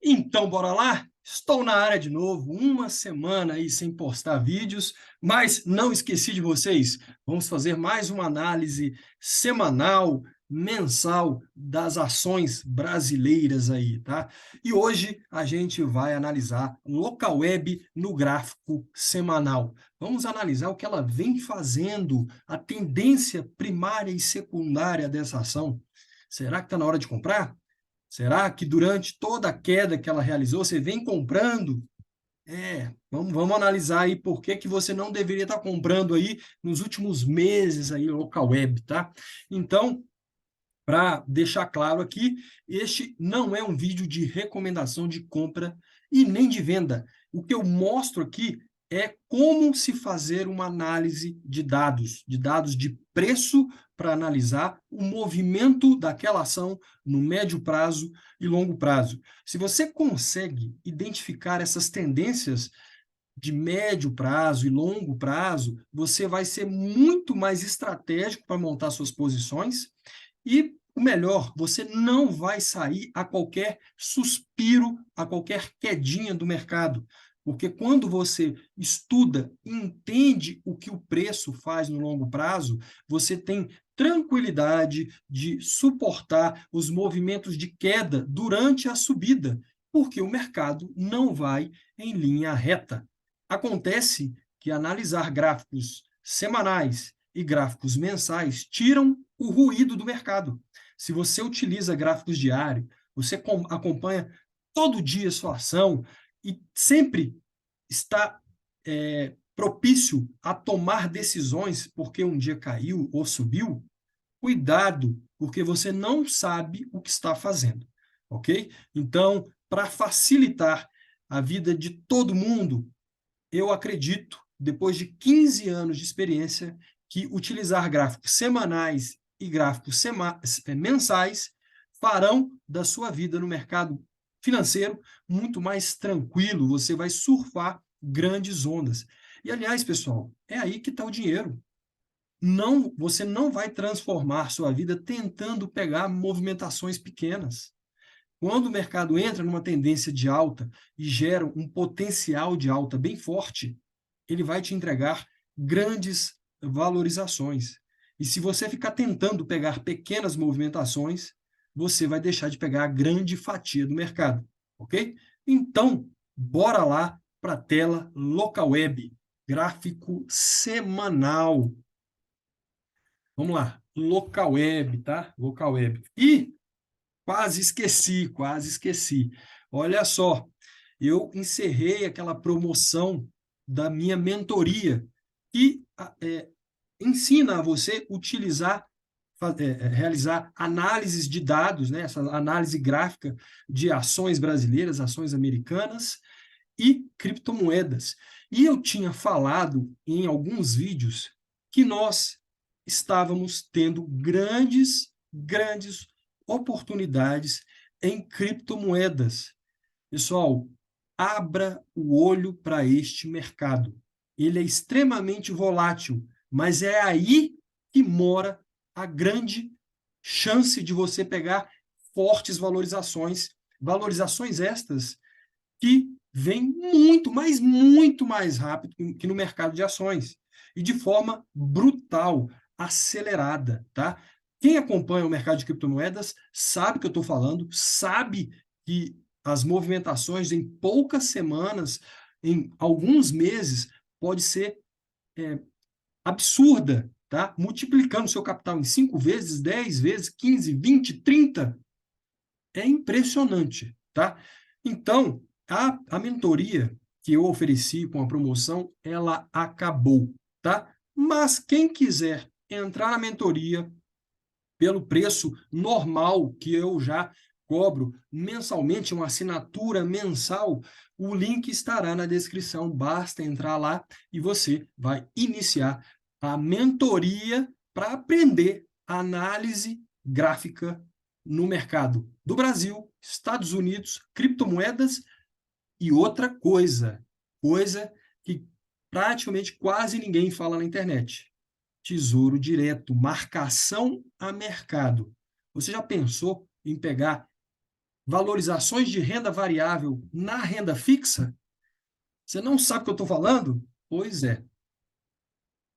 Então, bora lá? Estou na área de novo, uma semana aí sem postar vídeos, mas não esqueci de vocês. Vamos fazer mais uma análise semanal, mensal das ações brasileiras aí, tá? E hoje a gente vai analisar Localweb no gráfico semanal. Vamos analisar o que ela vem fazendo, a tendência primária e secundária dessa ação. Será que está na hora de comprar? Será que durante toda a queda que ela realizou, você vem comprando? Vamos analisar aí por que que você não deveria estar comprando aí nos últimos meses aí Localweb, tá? Então, para deixar claro aqui, este não é um vídeo de recomendação de compra e nem de venda. O que eu mostro aqui é como se fazer uma análise de dados de preço para analisar o movimento daquela ação no médio prazo e longo prazo. Se você consegue identificar essas tendências de médio prazo e longo prazo, você vai ser muito mais estratégico para montar suas posições e o melhor, você não vai sair a qualquer suspiro, a qualquer quedinha do mercado. Porque quando você estuda e entende o que o preço faz no longo prazo, você tem tranquilidade de suportar os movimentos de queda durante a subida, porque o mercado não vai em linha reta. Acontece que analisar gráficos semanais e gráficos mensais tiram o ruído do mercado. Se você utiliza gráficos diários, você acompanha todo dia sua ação e sempre está propício a tomar decisões porque um dia caiu ou subiu, cuidado, porque você não sabe o que está fazendo, ok? Então, para facilitar a vida de todo mundo, eu acredito, depois de 15 anos de experiência, que utilizar gráficos semanais e gráficos mensais farão da sua vida no mercado financeiro muito mais tranquilo, você vai surfar grandes ondas. E, aliás, pessoal, é aí que está o dinheiro. Não, você não vai transformar sua vida tentando pegar movimentações pequenas. Quando o mercado entra numa tendência de alta e gera um potencial de alta bem forte, ele vai te entregar grandes valorizações. E se você ficar tentando pegar pequenas movimentações, você vai deixar de pegar a grande fatia do mercado, ok? Então, bora lá para a tela Localweb, gráfico semanal. Vamos lá, Localweb, tá? Localweb. E quase esqueci, quase esqueci. Olha só, eu encerrei aquela promoção da minha mentoria que ensina a você utilizar, realizar análises de dados, né? Essa análise gráfica de ações brasileiras, ações americanas e criptomoedas. E eu tinha falado em alguns vídeos que nós estávamos tendo grandes oportunidades em criptomoedas. Pessoal, abra o olho para este mercado. Ele é extremamente volátil, mas é aí que mora a grande chance de você pegar fortes valorizações, valorizações estas que vêm muito, mas muito mais rápido que no mercado de ações e de forma brutal, acelerada, tá? Quem acompanha o mercado de criptomoedas sabe o que eu estou falando, sabe que as movimentações em poucas semanas, em alguns meses, pode ser absurda, tá? Multiplicando seu capital em 5 vezes, 10 vezes, 15, 20, 30. É impressionante, tá? Então, a mentoria que eu ofereci com a promoção, ela acabou, tá? Mas quem quiser entrar na mentoria pelo preço normal que eu já cobro mensalmente, uma assinatura mensal, o link estará na descrição, basta entrar lá e você vai iniciar a mentoria para aprender análise gráfica no mercado do Brasil, Estados Unidos, criptomoedas e outra coisa que praticamente quase ninguém fala na internet. Tesouro direto, marcação a mercado. Você já pensou em pegar valorizações de renda variável na renda fixa? Você não sabe o que eu estou falando? Pois é.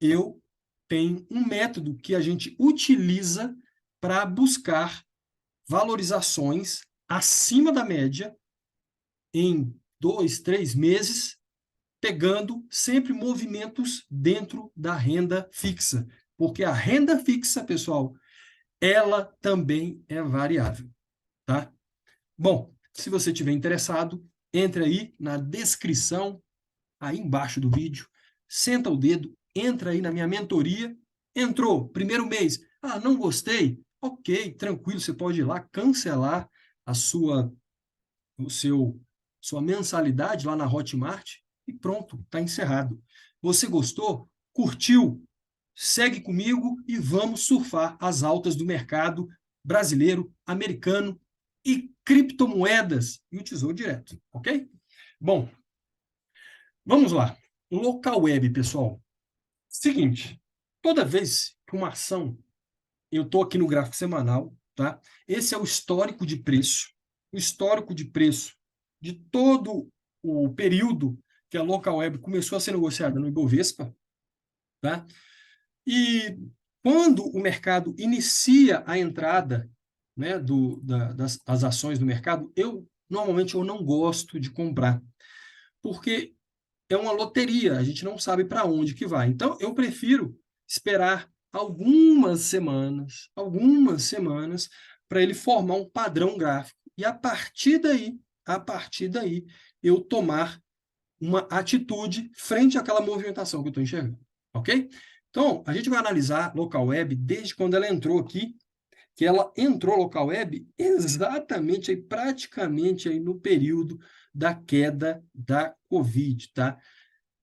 Eu tenho um método que a gente utiliza para buscar valorizações acima da média em 2, 3 meses, pegando sempre movimentos dentro da renda fixa. Porque a renda fixa, pessoal, ela também é variável, tá? Bom, se você estiver interessado, entre aí na descrição, aí embaixo do vídeo, senta o dedo, entra aí na minha mentoria. Entrou, primeiro mês, não gostei? Ok, tranquilo, você pode ir lá cancelar a sua mensalidade lá na Hotmart e pronto, está encerrado. Você gostou? Curtiu? Segue comigo e vamos surfar as altas do mercado brasileiro, americano e criptomoedas e o Tesouro Direto, ok? Bom, vamos lá. Local web, pessoal. Seguinte, toda vez que uma ação, eu estou aqui no gráfico semanal, tá? Esse é o histórico de preço. O histórico de preço de todo o período que a local web começou a ser negociada no Ibovespa, tá? E quando o mercado inicia a entrada, né, das ações do mercado, normalmente eu não gosto de comprar, porque é uma loteria, a gente não sabe para onde que vai. Então, eu prefiro esperar algumas semanas, para ele formar um padrão gráfico. E a partir daí, eu tomar uma atitude frente àquela movimentação que eu estou enxergando. Ok? Então, a gente vai analisar local web desde quando ela entrou aqui, que ela entrou local web exatamente aí, praticamente aí no período da queda da Covid, tá?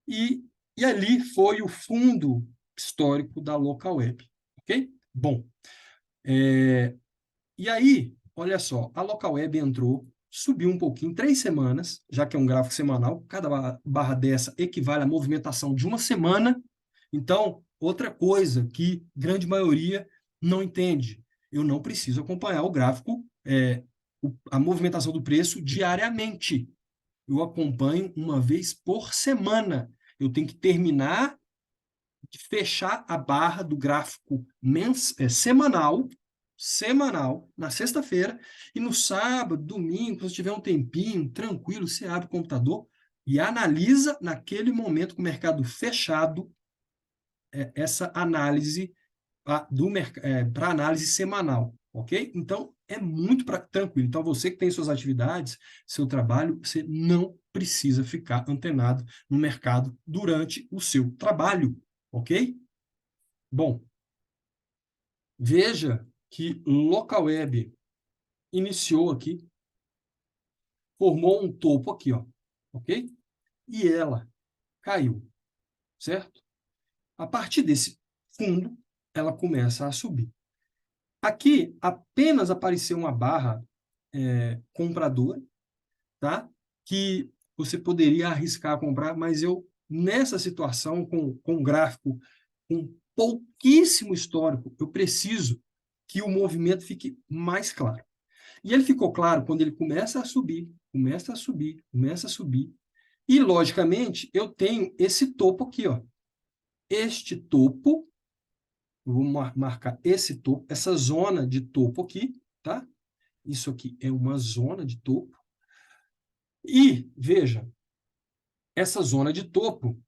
E, e ali foi o fundo histórico da local web, ok? Bom, e aí, olha só, a local web entrou, subiu um pouquinho, 3 semanas, já que é um gráfico semanal, cada barra dessa equivale à movimentação de uma semana. Então, outra coisa que grande maioria não entende, eu não preciso acompanhar o gráfico, a movimentação do preço diariamente. Eu acompanho uma vez por semana. Eu tenho que terminar de fechar a barra do gráfico semanal, na sexta-feira, e no sábado, domingo, se tiver um tempinho, tranquilo, você abre o computador e analisa naquele momento com o mercado fechado, essa análise para análise semanal, ok? Então, é muito tranquilo. Então, você que tem suas atividades, seu trabalho, você não precisa ficar antenado no mercado durante o seu trabalho, ok? Bom, veja que local web iniciou aqui, formou um topo aqui, ó, ok? E ela caiu, certo? A partir desse fundo, ela começa a subir. Aqui apenas apareceu uma barra compradora, tá? Que você poderia arriscar comprar, mas eu, nessa situação, com gráfico, com pouquíssimo histórico, eu preciso que o movimento fique mais claro. E ele ficou claro quando ele começa a subir, começa a subir, começa a subir. E, logicamente, eu tenho esse topo aqui, ó. Este topo, eu vou marcar esse topo, essa zona de topo aqui, tá? Isso aqui é uma zona de topo. E, veja, essa zona de topo,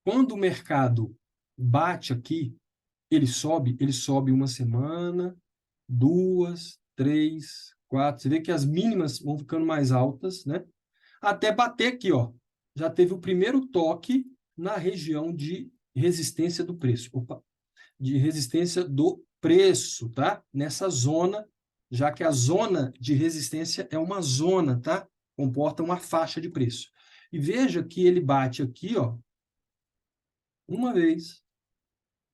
quando o mercado bate aqui, ele sobe uma semana, 2, 3, 4. Você vê que as mínimas vão ficando mais altas, né? Até bater aqui, ó. Já teve o primeiro toque na região de resistência do preço. Opa, de resistência do preço, tá? Nessa zona, já que a zona de resistência é uma zona, tá? Comporta uma faixa de preço. E veja que ele bate aqui, ó, uma vez,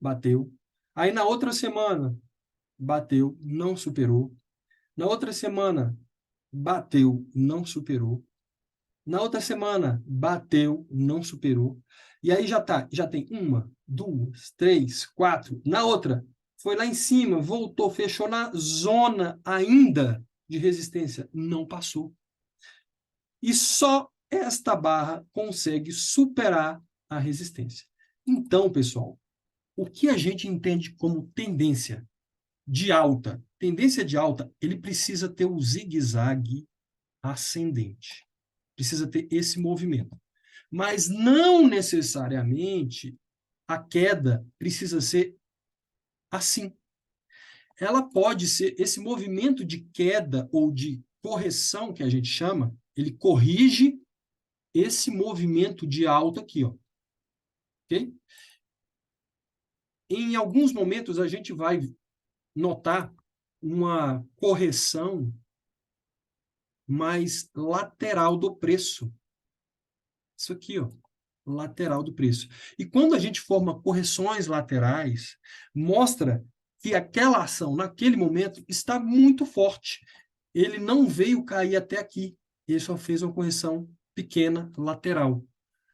bateu. Aí na outra semana, bateu, não superou. Na outra semana, bateu, não superou. Na outra semana, bateu, não superou. E aí já tem 1, 2, 3, 4. Na outra, foi lá em cima, voltou, fechou na zona ainda de resistência? Não passou. E só esta barra consegue superar a resistência. Então, pessoal, o que a gente entende como tendência de alta? Tendência de alta, ele precisa ter o zigue-zague ascendente. Precisa ter esse movimento. Mas não necessariamente a queda precisa ser assim. Ela pode ser, esse movimento de queda ou de correção que a gente chama, ele corrige esse movimento de alta aqui, ó. Ok? Em alguns momentos a gente vai notar uma correção mais lateral do preço. Isso aqui, ó, lateral do preço. E quando a gente forma correções laterais, mostra que aquela ação, naquele momento, está muito forte. Ele não veio cair até aqui. Ele só fez uma correção pequena, lateral.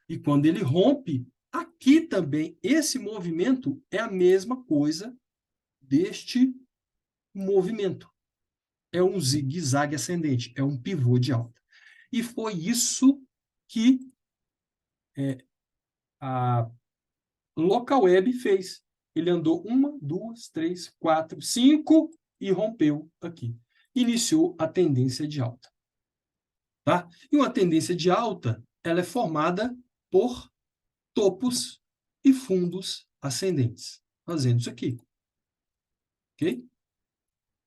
E quando ele rompe, aqui também, esse movimento é a mesma coisa deste movimento. É um zigue-zague ascendente, é um pivô de alta. E foi isso que a Local Web fez. Ele andou 1, 2, 3, 4, 5 e rompeu aqui. Iniciou a tendência de alta. Tá? E uma tendência de alta, ela é formada por topos e fundos ascendentes. Fazendo isso aqui. Ok?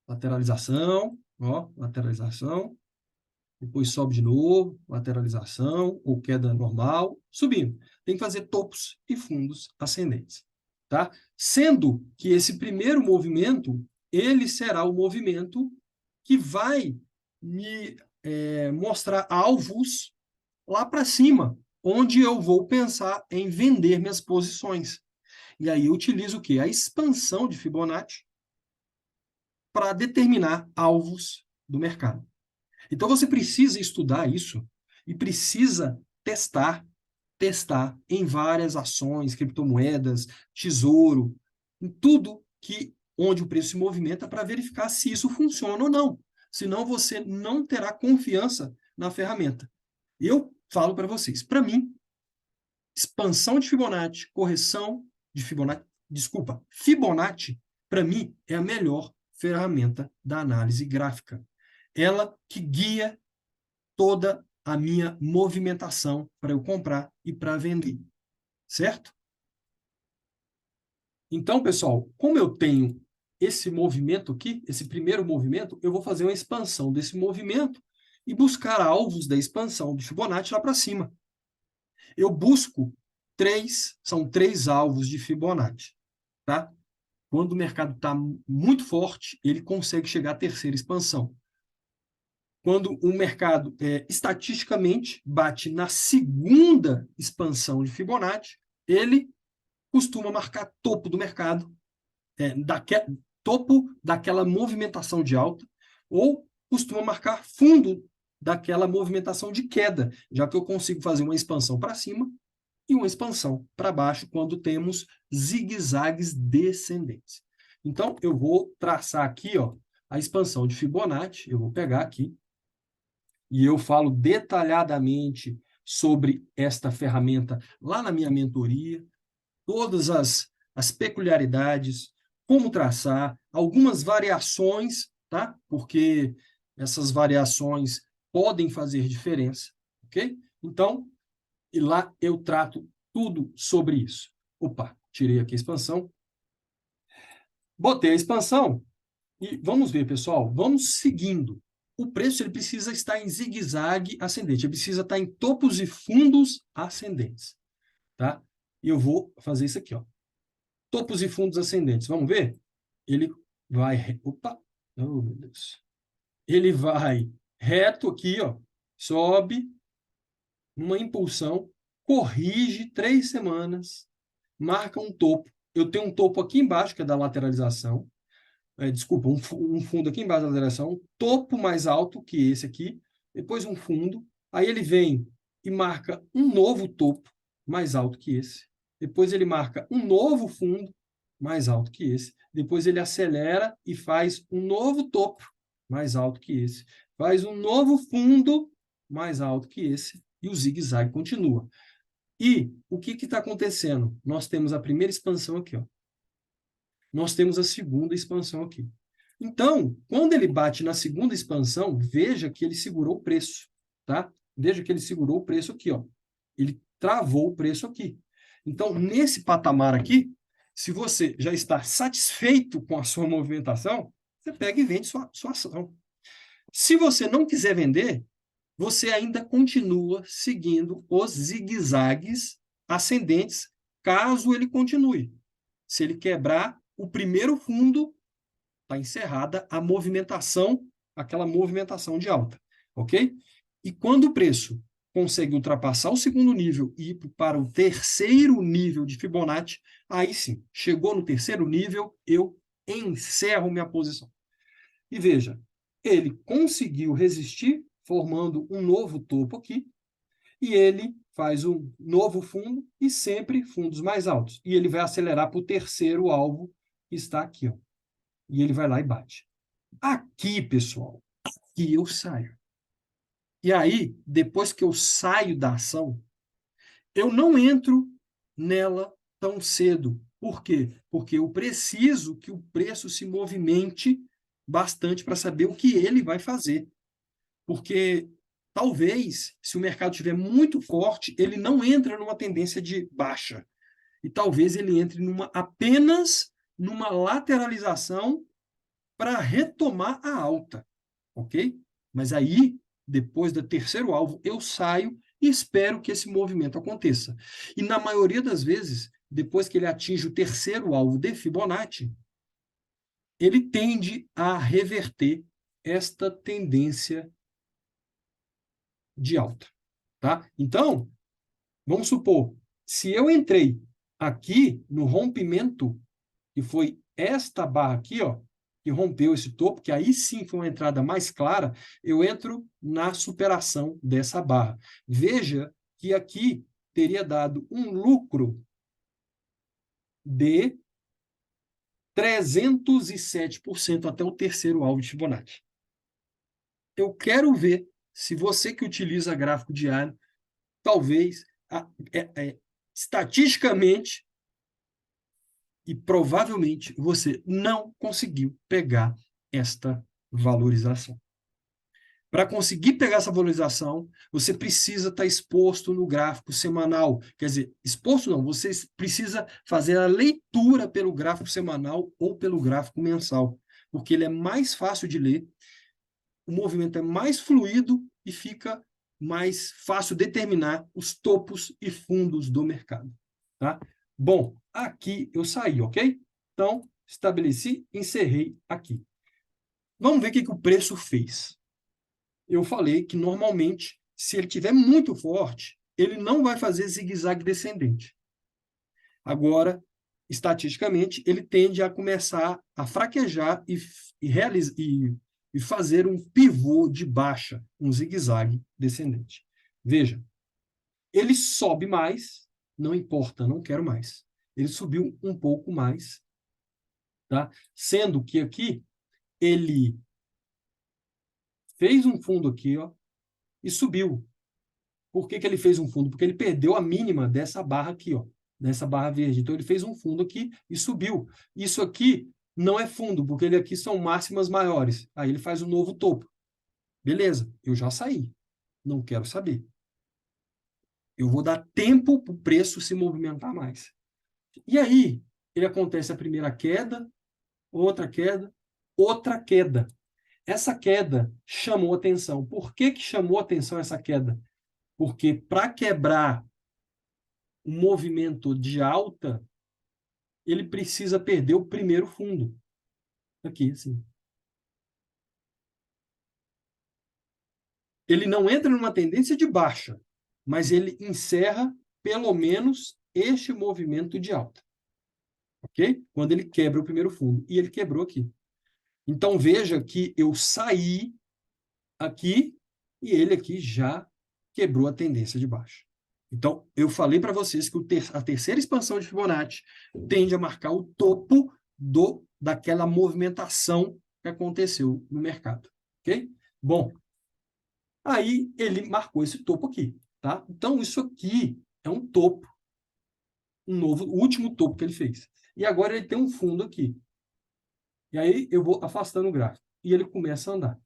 Lateralização, ó, lateralização. Depois sobe de novo, lateralização ou queda normal, subindo. Tem que fazer topos e fundos ascendentes. Tá? Sendo que esse primeiro movimento, ele será o movimento que vai me mostrar alvos lá para cima, onde eu vou pensar em vender minhas posições. E aí eu utilizo o quê? A expansão de Fibonacci para determinar alvos do mercado. Então você precisa estudar isso e precisa testar em várias ações, criptomoedas, tesouro, em tudo que onde o preço se movimenta para verificar se isso funciona ou não. Senão você não terá confiança na ferramenta. Eu falo para vocês, para mim, expansão de Fibonacci, correção de Fibonacci, desculpa, Fibonacci, para mim, é a melhor ferramenta da análise gráfica. Ela que guia toda a minha movimentação para eu comprar e para vender, certo? Então, pessoal, como eu tenho esse movimento aqui, esse primeiro movimento, eu vou fazer uma expansão desse movimento e buscar alvos da expansão de Fibonacci lá para cima. Eu busco são três alvos de Fibonacci, tá? Quando o mercado está muito forte, ele consegue chegar à terceira expansão. Quando o mercado, estatisticamente, bate na segunda expansão de Fibonacci, ele costuma marcar topo do mercado, topo daquela movimentação de alta, ou costuma marcar fundo daquela movimentação de queda, já que eu consigo fazer uma expansão para cima e uma expansão para baixo quando temos zigue-zagues descendentes. Então, eu vou traçar aqui, ó, a expansão de Fibonacci, eu vou pegar aqui, e eu falo detalhadamente sobre esta ferramenta lá na minha mentoria, todas as peculiaridades, como traçar, algumas variações, tá? Porque essas variações podem fazer diferença, ok? Então, e lá eu trato tudo sobre isso. Opa, tirei aqui a expansão. Botei a expansão e vamos ver, pessoal, vamos seguindo. O preço ele precisa estar em zigue-zague ascendente, ele precisa estar em topos e fundos ascendentes, tá? E eu vou fazer isso aqui, ó. Topos e fundos ascendentes, vamos ver? Ele vai, opa, oh meu Deus. Ele vai reto aqui, ó, sobe, uma impulsão, corrige 3 semanas, marca um topo. Eu tenho um topo aqui embaixo, que é da lateralização, desculpa, um fundo aqui embaixo da lateralização, um topo mais alto que esse aqui, depois um fundo, aí ele vem e marca um novo topo mais alto que esse, depois ele marca um novo fundo mais alto que esse, depois ele acelera e faz um novo topo mais alto que esse. Faz um novo fundo mais alto que esse e o zigue-zague continua. E o que está acontecendo? Nós temos a primeira expansão aqui, ó. Nós temos a segunda expansão aqui. Então, quando ele bate na segunda expansão, veja que ele segurou o preço, tá? Veja que ele segurou o preço aqui, ó. Ele travou o preço aqui. Então, nesse patamar aqui, se você já está satisfeito com a sua movimentação, você pega e vende sua ação. Se você não quiser vender, você ainda continua seguindo os zigue-zagues ascendentes, caso ele continue. Se ele quebrar o primeiro fundo, está encerrada a movimentação, aquela movimentação de alta, ok? E quando o preço consegue ultrapassar o segundo nível e ir para o terceiro nível de Fibonacci, aí sim, chegou no terceiro nível, eu encerro minha posição. E veja, ele conseguiu resistir, formando um novo topo aqui, e ele faz um novo fundo e sempre fundos mais altos. E ele vai acelerar para o terceiro alvo, que está aqui, ó. E ele vai lá e bate. Aqui, pessoal, aqui eu saio. E aí, depois que eu saio da ação, eu não entro nela tão cedo. Por quê? Porque eu preciso que o preço se movimente bastante para saber o que ele vai fazer. Porque talvez, se o mercado estiver muito forte, ele não entra numa tendência de baixa. E talvez ele entre apenas numa lateralização para retomar a alta, ok? Mas aí, depois do terceiro alvo, eu saio e espero que esse movimento aconteça. E na maioria das vezes, depois que ele atinge o terceiro alvo de Fibonacci, ele tende a reverter esta tendência de alta, tá? Então, vamos supor, se eu entrei aqui no rompimento, que foi esta barra aqui, ó, que rompeu esse topo, que aí sim foi uma entrada mais clara, eu entro na superação dessa barra. Veja que aqui teria dado um lucro de 307% até o terceiro alvo de Fibonacci. Eu quero ver se você que utiliza gráfico diário, talvez, estatisticamente, e provavelmente você não conseguiu pegar esta valorização. Para conseguir pegar essa valorização, você precisa estar exposto no gráfico semanal. Quer dizer, exposto não, você precisa fazer a leitura pelo gráfico semanal ou pelo gráfico mensal, porque ele é mais fácil de ler, o movimento é mais fluido e fica mais fácil determinar os topos e fundos do mercado. Tá? Bom, aqui eu saí, ok? Então, estabeleci, encerrei aqui. Vamos ver o que o preço fez. Eu falei que, normalmente, se ele estiver muito forte, ele não vai fazer zigue-zague descendente. Agora, estatisticamente, ele tende a começar a fraquejar e fazer um pivô de baixa, um zigue-zague descendente. Veja, ele sobe mais, não importa, não quero mais. Ele subiu um pouco mais, tá? Sendo que aqui ele fez um fundo aqui, ó, e subiu. Por que ele fez um fundo? Porque ele perdeu a mínima dessa barra aqui, ó, dessa barra verde. Então ele fez um fundo aqui e subiu. Isso aqui não é fundo, porque ele aqui são máximas maiores. Aí ele faz um novo topo. Beleza, eu já saí. Não quero saber. Eu vou dar tempo para o preço se movimentar mais. E aí, ele acontece a primeira queda, outra queda, outra queda. Essa queda chamou atenção. Por que chamou atenção essa queda? Porque para quebrar um movimento de alta, ele precisa perder o primeiro fundo. Aqui, assim. Ele não entra numa tendência de baixa, mas ele encerra, pelo menos, este movimento de alta. Ok? Quando ele quebra o primeiro fundo. E ele quebrou aqui. Então, veja que eu saí aqui e ele aqui já quebrou a tendência de baixa. Então, eu falei para vocês que a terceira expansão de Fibonacci tende a marcar o topo daquela movimentação que aconteceu no mercado. ok? Bom, aí ele marcou esse topo aqui, tá? Então, isso aqui é um topo, o último topo que ele fez. E agora ele tem um fundo aqui. E aí eu vou afastando o gráfico. E ele começa a andar.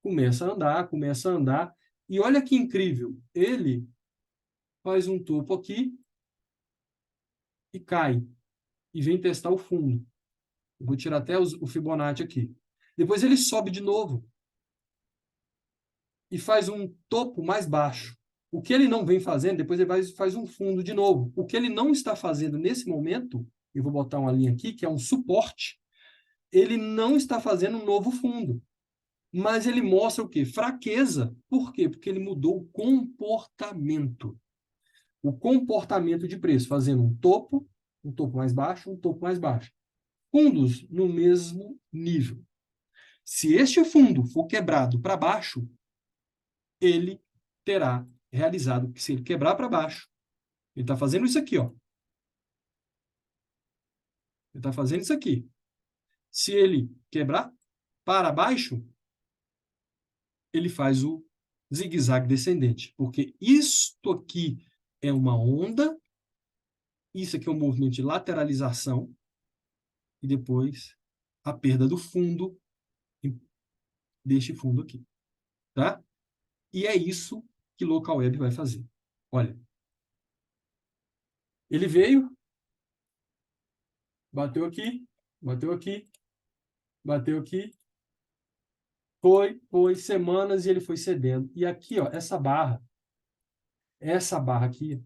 Começa a andar, começa a andar. E olha que incrível. Ele faz um topo aqui e cai. E vem testar o fundo. Eu vou tirar até o Fibonacci aqui. Depois ele sobe de novo. E faz um topo mais baixo. O que ele não vem fazendo, depois ele faz um fundo de novo. O que ele não está fazendo nesse momento, eu vou botar uma linha aqui, que é um suporte, ele não está fazendo um novo fundo. Mas ele mostra o quê? Fraqueza. Por quê? Porque ele mudou o comportamento. O comportamento de preço, fazendo um topo mais baixo, um topo mais baixo. Fundos no mesmo nível. Se este fundo for quebrado para baixo, ele terá realizado, se ele quebrar para baixo, ele está fazendo isso aqui, ó. Ele está fazendo isso aqui. Se ele quebrar para baixo, ele faz o zigue-zague descendente, porque isto aqui é uma onda, isso aqui é um movimento de lateralização, e depois a perda do fundo deste fundo aqui, tá? E é isso que Local Web vai fazer. Olha, ele veio, bateu aqui, bateu aqui, bateu aqui, foi semanas e ele foi cedendo. E aqui, ó, essa barra aqui,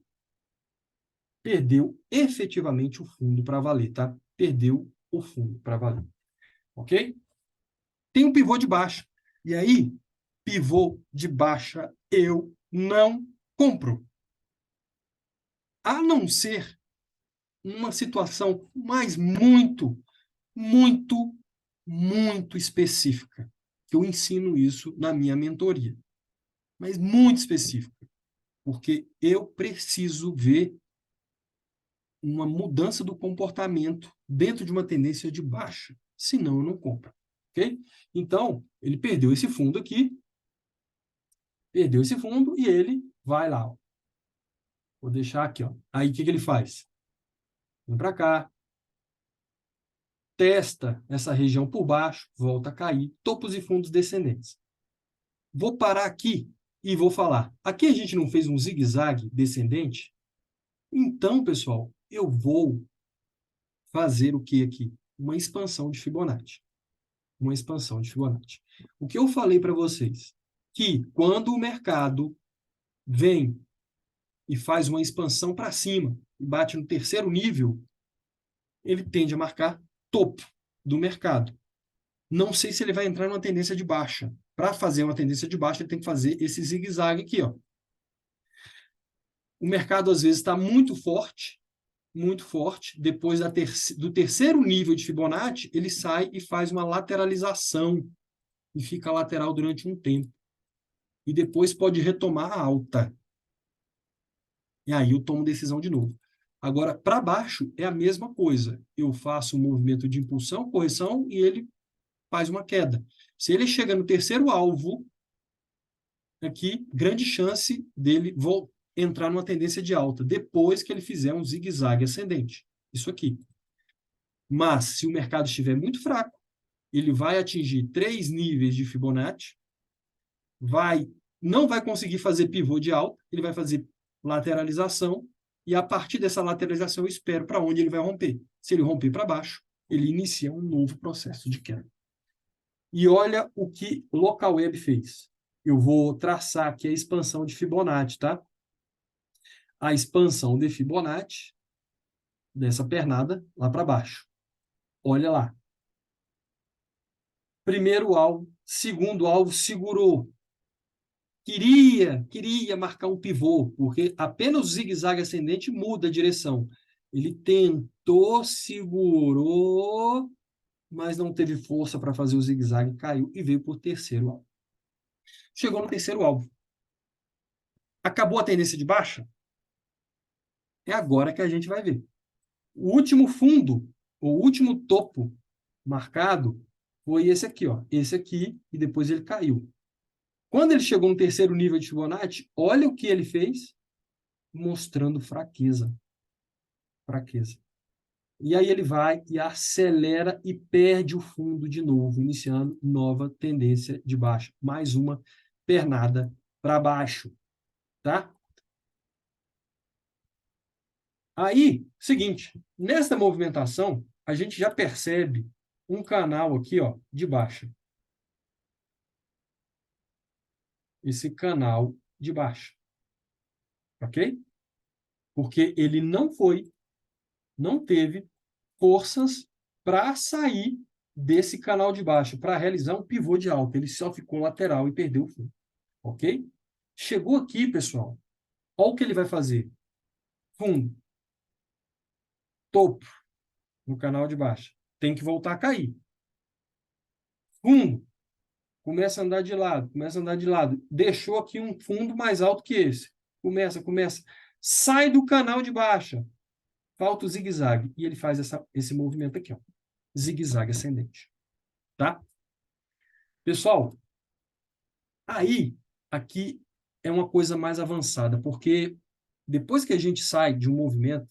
perdeu efetivamente o fundo para valer, tá? Perdeu o fundo para valer, ok? Tem um pivô de baixa. E aí, pivô de baixa eu não compro. A não ser uma situação mais muito, muito específica, que eu ensino isso na minha mentoria. Mas muito específica, porque eu preciso ver uma mudança do comportamento dentro de uma tendência de baixa. Senão, eu não compro. Ok? Então, ele perdeu esse fundo aqui, perdeu esse fundo e ele vai lá. Ó. Vou deixar aqui. Ó. Aí, o que ele faz? Vem para cá, testa essa região por baixo, volta a cair, topos e fundos descendentes. Vou parar aqui e vou falar. Aqui a gente não fez um zigue-zague descendente? Então, pessoal, eu vou fazer o que aqui? Uma expansão de Fibonacci. Uma expansão de Fibonacci. O que eu falei para vocês? Que quando o mercado vem e faz uma expansão para cima e bate no terceiro nível, ele tende a marcar topo do mercado. Não sei se ele vai entrar numa tendência de baixa. Para fazer uma tendência de baixa, ele tem que fazer esse zigue-zague aqui. Ó. O mercado, às vezes, está muito forte. Depois do terceiro nível de Fibonacci, ele sai e faz uma lateralização e fica lateral durante um tempo. E depois pode retomar a alta. E aí eu tomo decisão de novo. Agora, para baixo é a mesma coisa. Eu faço um movimento de impulsão, correção, e ele faz uma queda. Se ele chega no terceiro alvo, aqui, grande chance dele entrar numa tendência de alta, depois que ele fizer um zigue-zague ascendente. Isso aqui. Mas, se o mercado estiver muito fraco, ele vai atingir 3 níveis de Fibonacci, não vai conseguir fazer pivô de alta, ele vai fazer lateralização, e a partir dessa lateralização eu espero para onde ele vai romper. Se ele romper para baixo, ele inicia um novo processo de queda. E olha o que o Local Web fez. Eu vou traçar aqui a expansão de Fibonacci, tá? A expansão de Fibonacci, dessa pernada, lá para baixo. Olha lá. Primeiro alvo, segundo alvo, segurou. Queria marcar um pivô, porque apenas o zigue-zague ascendente muda a direção. Ele tentou, segurou, mas não teve força para fazer o zigue-zague, caiu e veio por terceiro alvo. Chegou no terceiro alvo. Acabou a tendência de baixa? É agora que a gente vai ver. O último fundo, o último topo marcado, foi esse aqui, ó, esse aqui, e depois ele caiu. Quando ele chegou no terceiro nível de Fibonacci, olha o que ele fez, mostrando fraqueza. Fraqueza. E aí ele vai e acelera e perde o fundo de novo, iniciando nova tendência de baixa. Mais uma pernada para baixo, tá? Aí, seguinte, nessa movimentação, a gente já percebe um canal aqui, ó, de baixa. Esse canal de baixa. Ok? Porque ele não teve forças para sair desse canal de baixa, para realizar um pivô de alta. Ele só ficou lateral e perdeu o fundo. Ok? Chegou aqui, pessoal. Olha o que ele vai fazer. Fundo. Topo no canal de baixa. Tem que voltar a cair. Fundo. Começa a andar de lado, começa a andar de lado. Deixou aqui um fundo mais alto que esse. Começa. Sai do canal de baixa. Falta o zigue-zague. E ele faz esse movimento aqui, ó. Zigue-zague ascendente. Tá? Pessoal, aí, aqui é uma coisa mais avançada, porque depois que a gente sai de um movimento,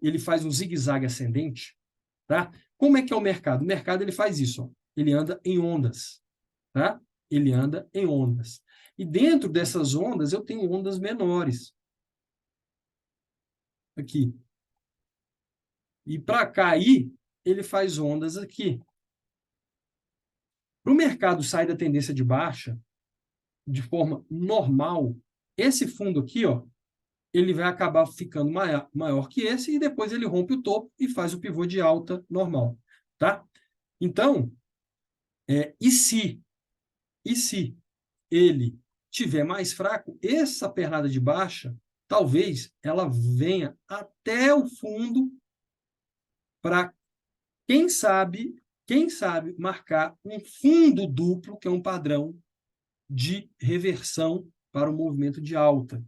ele faz um zigue-zague ascendente, tá? Como é que é o mercado? O mercado ele faz isso, ó. Ele anda em ondas, tá? Ele anda em ondas. E dentro dessas ondas, eu tenho ondas menores. Aqui. E para cair, ele faz ondas aqui. Para o mercado sair da tendência de baixa, de forma normal, esse fundo aqui, ó, ele vai acabar ficando maior que esse e depois ele rompe o topo e faz o pivô de alta normal, tá? Então, e se ele tiver mais fraco, essa pernada de baixa, talvez ela venha até o fundo para, quem sabe, marcar um fundo duplo, que é um padrão de reversão para o movimento de alta,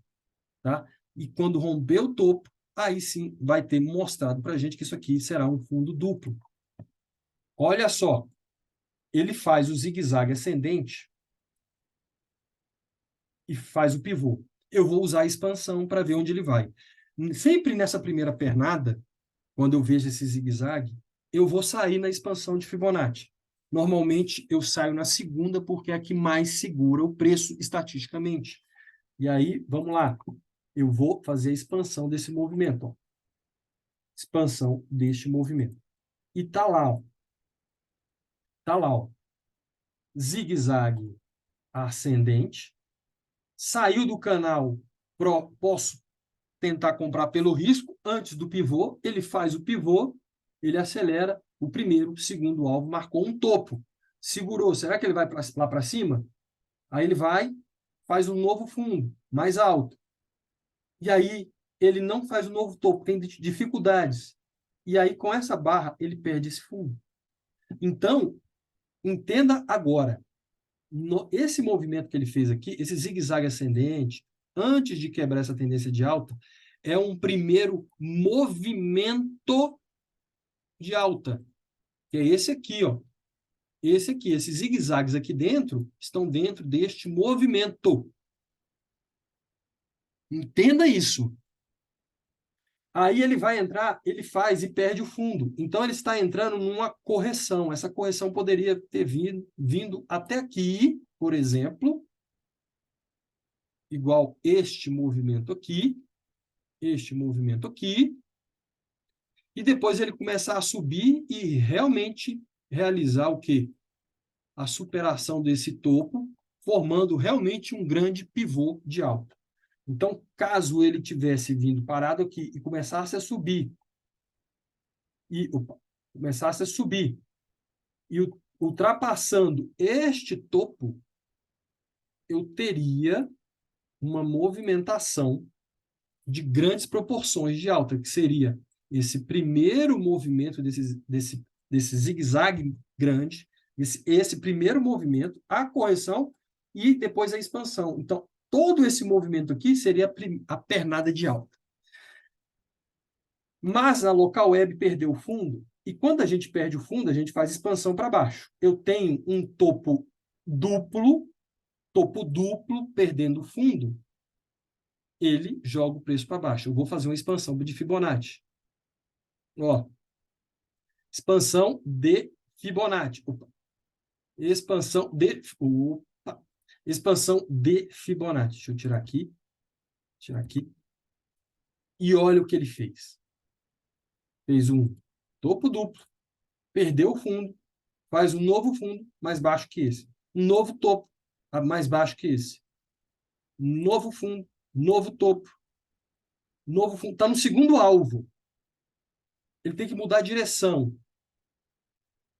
tá? E quando romper o topo, aí sim vai ter mostrado para a gente que isso aqui será um fundo duplo. Olha só, ele faz o zigue-zague ascendente e faz o pivô. Eu vou usar a expansão para ver onde ele vai. Sempre nessa primeira pernada, quando eu vejo esse zigue-zague, eu vou sair na expansão de Fibonacci. Normalmente, eu saio na segunda porque é a que mais segura o preço estatisticamente. E aí, vamos lá. Eu vou fazer a expansão desse movimento. Ó. Expansão deste movimento. E tá lá, ó. Tá lá, ó. Zigue-zague ascendente. Saiu do canal, posso tentar comprar pelo risco antes do pivô. Ele faz o pivô, ele acelera o primeiro, segundo alvo, marcou um topo. Segurou. Será que ele vai lá para cima? Aí ele vai, faz um novo fundo, mais alto. E aí ele não faz um novo topo, tem dificuldades. E aí, com essa barra, ele perde esse fundo. Então, entenda agora, esse movimento que ele fez aqui, esse zigue-zague ascendente, antes de quebrar essa tendência de alta, é um primeiro movimento de alta, que é esse aqui, ó. Esse aqui, esses zigue-zagues aqui dentro, estão dentro deste movimento. Entenda isso. Aí ele vai entrar, ele faz e perde o fundo. Então ele está entrando numa correção. Essa correção poderia ter vindo até aqui, por exemplo, igual este movimento aqui, e depois ele começar a subir e realmente realizar o quê? A superação desse topo, formando realmente um grande pivô de alta. Então, caso ele tivesse vindo parado aqui e começasse a subir, e ultrapassando este topo, eu teria uma movimentação de grandes proporções de alta, que seria esse primeiro movimento desse zigue-zague grande, esse primeiro movimento, a correção e depois a expansão. Então, todo esse movimento aqui seria a pernada de alta. Mas a local web perdeu o fundo, E quando a gente perde o fundo, a gente faz expansão para baixo. Eu tenho um topo duplo, perdendo o fundo, ele joga o preço para baixo. Eu vou fazer uma expansão de Fibonacci. Ó, expansão de Fibonacci. Opa. Expansão de Fibonacci. Deixa eu tirar aqui. Tirar aqui. E olha o que ele fez. Fez um topo duplo, perdeu o fundo, faz um novo fundo mais baixo que esse. Um novo topo mais baixo que esse. Novo fundo, novo topo, novo fundo. Está no segundo alvo. Ele tem que mudar a direção.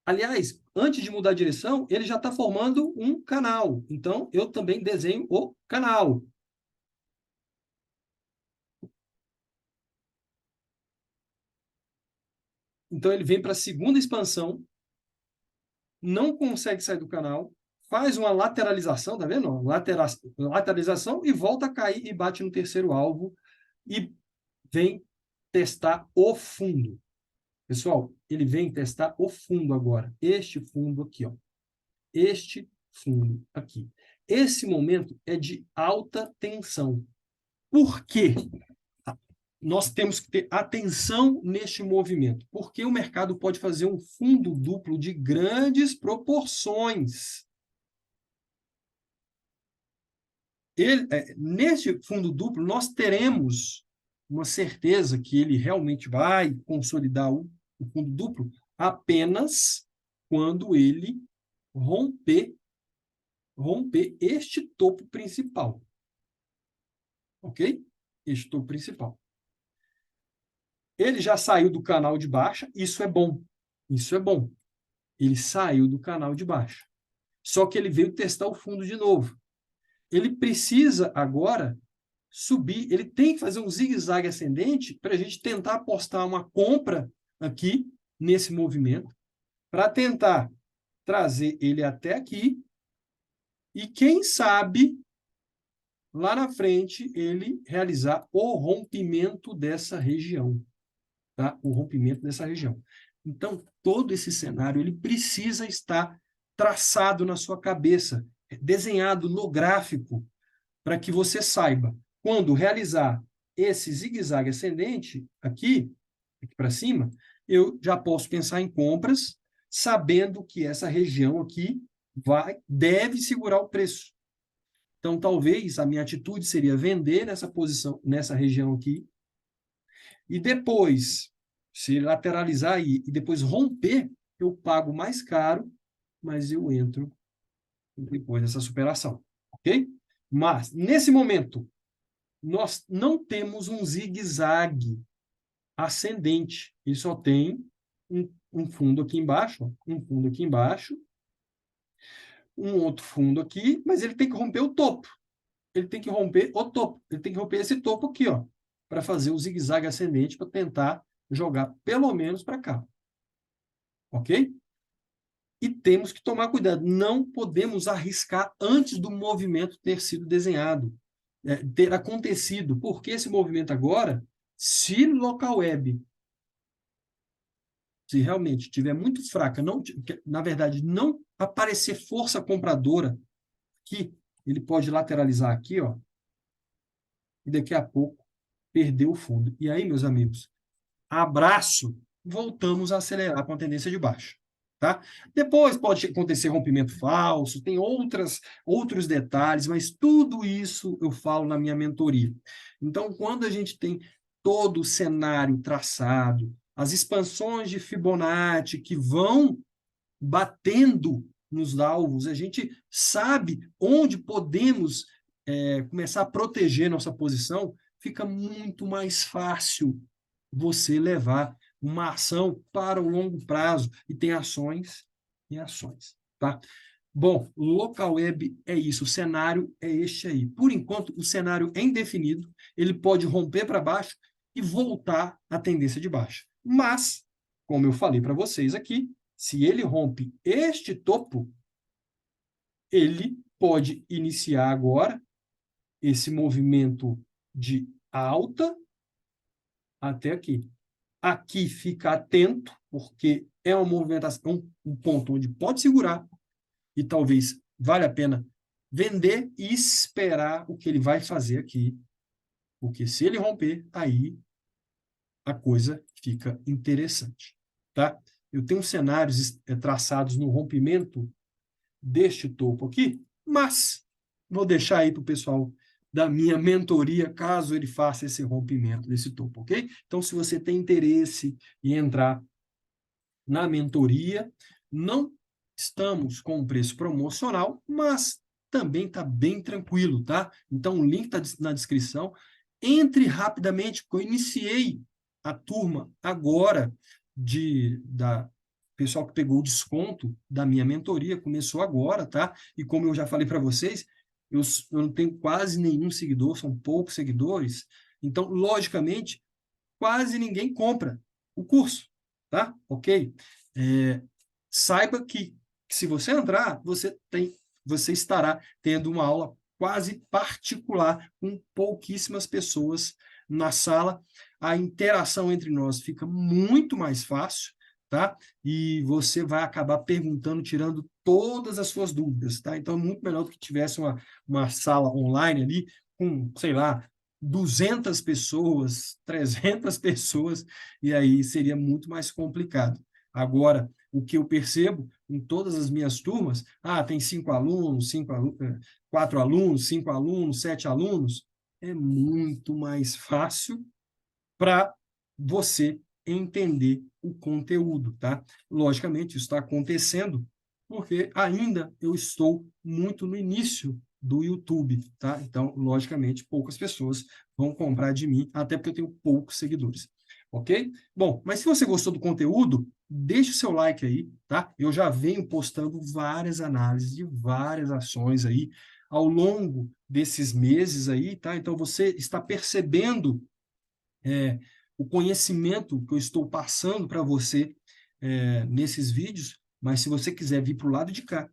Aliás, antes de mudar a direção, ele já está formando um canal. Então, eu também desenho o canal. Então, ele vem para a segunda expansão, não consegue sair do canal, faz uma lateralização, tá vendo? Lateralização e volta a cair e bate no terceiro alvo e vem testar o fundo. Pessoal, ele vem testar o fundo agora. Este fundo aqui, ó. Este fundo aqui. Esse momento é de alta tensão. Por quê? Nós temos que ter atenção neste movimento, porque o mercado pode fazer um fundo duplo de grandes proporções. Neste fundo duplo, nós teremos uma certeza que ele realmente vai consolidar o fundo duplo apenas quando ele romper este topo principal. Ok? Este topo principal. Ele já saiu do canal de baixa, isso é bom. Isso é bom. Ele saiu do canal de baixa. Só que ele veio testar o fundo de novo. Ele precisa agora subir, ele tem que fazer um zigue-zague ascendente para a gente tentar apostar uma compra aqui, nesse movimento, para tentar trazer ele até aqui e, quem sabe, lá na frente, ele realizar o rompimento dessa região. Tá? O rompimento dessa região. Então, todo esse cenário ele precisa estar traçado na sua cabeça, desenhado no gráfico, para que você saiba, quando realizar esse zigue-zague ascendente, aqui para cima, eu já posso pensar em compras, sabendo que essa região aqui deve segurar o preço. Então, talvez a minha atitude seria vender nessa posição, nessa região aqui, e depois, se lateralizar aí e depois romper, eu pago mais caro, mas eu entro depois dessa superação, ok? Mas, nesse momento, nós não temos um zigue-zague ascendente. Ele só tem um fundo aqui embaixo, ó, um fundo aqui embaixo, um outro fundo aqui, mas ele tem que romper o topo. Ele tem que romper o topo. Ele tem que romper esse topo aqui, ó, para fazer o zigue-zague ascendente, para tentar jogar pelo menos para cá. Ok? E temos que tomar cuidado. Não podemos arriscar antes do movimento ter sido desenhado, ter acontecido. Porque esse movimento agora, se local web, se realmente estiver muito fraca, não, na verdade, não aparecer força compradora, que ele pode lateralizar aqui, ó, e daqui a pouco perder o fundo. E aí, meus amigos, abraço, voltamos a acelerar com a tendência de baixa. Tá? Depois pode acontecer rompimento falso, tem outros detalhes, mas tudo isso eu falo na minha mentoria. Então, quando a gente tem todo o cenário traçado, as expansões de Fibonacci que vão batendo nos alvos, a gente sabe onde podemos começar a proteger nossa posição, fica muito mais fácil você levar uma ação para o longo prazo, e tem ações e ações, tá? Bom, local web é isso, o cenário é este aí. Por enquanto, o cenário é indefinido, ele pode romper para baixo e voltar à tendência de baixa. Mas, como eu falei para vocês aqui, se ele rompe este topo, ele pode iniciar agora esse movimento de alta até aqui. Aqui fica atento, porque é uma movimentação, um ponto onde pode segurar e talvez valha a pena vender e esperar o que ele vai fazer aqui, porque se ele romper, aí a coisa fica interessante, tá? Eu tenho cenários traçados no rompimento deste topo aqui, mas vou deixar aí para o pessoal da minha mentoria, caso ele faça esse rompimento desse topo, ok? Então, se você tem interesse em entrar na mentoria, não estamos com um preço promocional, mas também está bem tranquilo, tá? Então, o link está na descrição. Entre rapidamente, porque eu iniciei a turma agora da pessoal que pegou o desconto da minha mentoria, começou agora, tá? E como eu já falei para vocês, eu não tenho quase nenhum seguidor, são poucos seguidores, então, logicamente, quase ninguém compra o curso, tá? Ok? Saiba que se você entrar, você estará tendo uma aula quase particular com pouquíssimas pessoas na sala. A interação entre nós fica muito mais fácil, tá? E você vai acabar perguntando, tirando todas as suas dúvidas, tá? Então, é muito melhor do que tivesse uma sala online ali com, sei lá, 200 pessoas, 300 pessoas, e aí seria muito mais complicado. Agora, o que eu percebo em todas as minhas turmas, tem 5 alunos, 4 alunos, 5 alunos, 7 alunos, é muito mais fácil para você entender o conteúdo, tá? Logicamente, isso está acontecendo porque ainda eu estou muito no início do YouTube, tá? Então, logicamente, poucas pessoas vão comprar de mim, até porque eu tenho poucos seguidores, ok? Bom, mas se você gostou do conteúdo, deixe o seu like aí, tá? Eu já venho postando várias análises de várias ações aí ao longo desses meses aí, tá? Então, você está percebendo o conhecimento que eu estou passando para você nesses vídeos, mas se você quiser vir para o lado de cá,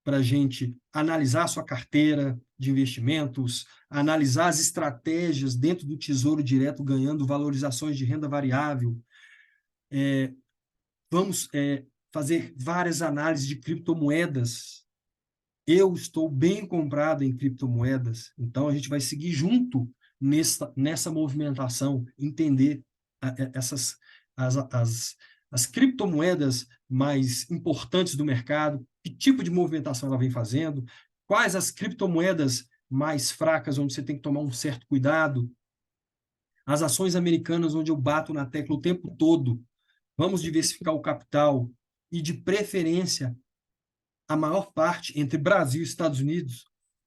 para a gente analisar a sua carteira de investimentos, analisar as estratégias dentro do Tesouro Direto, ganhando valorizações de renda variável, vamos fazer várias análises de criptomoedas. Eu estou bem comprado em criptomoedas, então a gente vai seguir junto nessa movimentação, entender essas as criptomoedas mais importantes do mercado, que tipo de movimentação ela vem fazendo, quais as criptomoedas mais fracas, onde você tem que tomar um certo cuidado, as ações americanas, onde eu bato na tecla o tempo todo, vamos diversificar o capital e, de preferência, a maior parte entre Brasil e Estados Unidos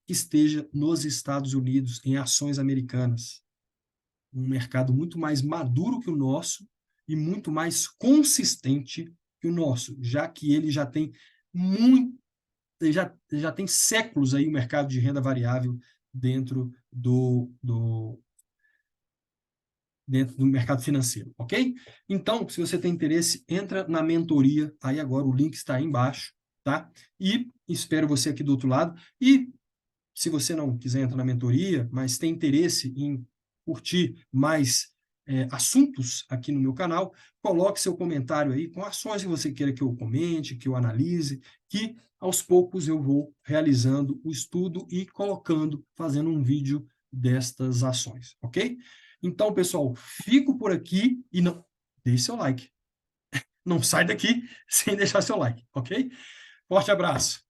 esteja nos Estados Unidos, em ações americanas. Um mercado muito mais maduro que o nosso e muito mais consistente que o nosso, já que ele já tem já tem séculos aí o mercado de renda variável dentro dentro do mercado financeiro, ok? Então, se você tem interesse, entra na mentoria, aí agora o link está aí embaixo, tá? E espero você aqui do outro lado. E se você não quiser entrar na mentoria, mas tem interesse em curtir mais assuntos aqui no meu canal, coloque seu comentário aí com ações que você queira que eu comente, que eu analise, que aos poucos eu vou realizando o estudo e colocando, fazendo um vídeo destas ações, ok? Então, pessoal, fico por aqui e não deixe seu like. Não sai daqui sem deixar seu like, ok? Forte abraço.